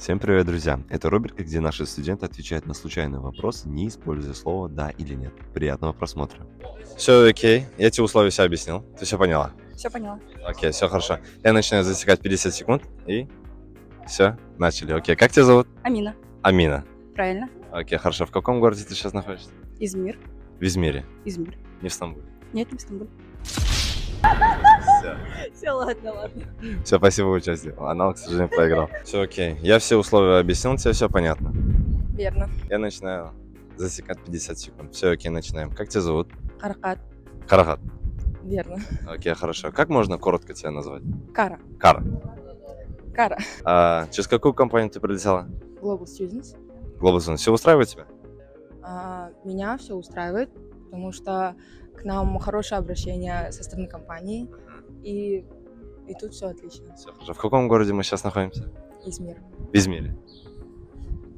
Всем привет, друзья! Это рубрика, где наши студенты отвечают на случайные вопросы, не используя слово «да» или «нет». Приятного просмотра. Все окей, я тебе условия все объяснил. Ты все поняла? Все поняла. Окей, все хорошо. Я начинаю засекать 50 секунд и все, начали. Окей, как тебя зовут? Амина. Амина. Правильно. Окей, хорошо. В каком городе ты сейчас находишься? Измир. В Измире, Измир. не в Стамбуле. Нет, не в Стамбуле. Все. Все, ладно. Все, спасибо за участие. Анал, к сожалению, проиграл. Все окей. Я все условия объяснил, тебе все понятно. Верно. Я начинаю засекать 50 секунд. Все окей, начинаем. Как тебя зовут? Каракат. Карагат. Верно. Окей, хорошо. Как можно коротко тебя назвать? Кара. Кара. Кара. Через какую компанию ты прилетела? Global Students. Global. Все устраивает тебя? Меня все устраивает, потому что к нам хорошее обращение со стороны компании, и тут все отлично. Все хорошо. В каком городе мы сейчас находимся? Измир. В Измире.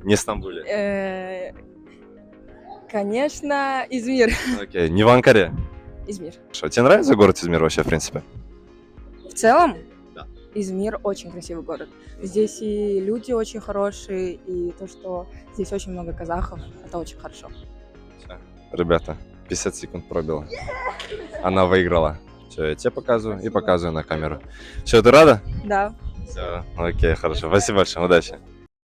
Не в Стамбуле. Конечно, Измир. Окей. Не в Анкаре. Измир. Хорошо. Тебе нравится город Измир вообще, в принципе? В целом, Да. Измир очень красивый город. Здесь и люди очень хорошие, и то, что здесь очень много казахов, это очень хорошо. Всё. Ребята, 50 секунд пробило. Она выиграла. Все, я тебе показываю и показываю на камеру. Все, ты рада? Да. Все, окей, хорошо. Спасибо большое, удачи.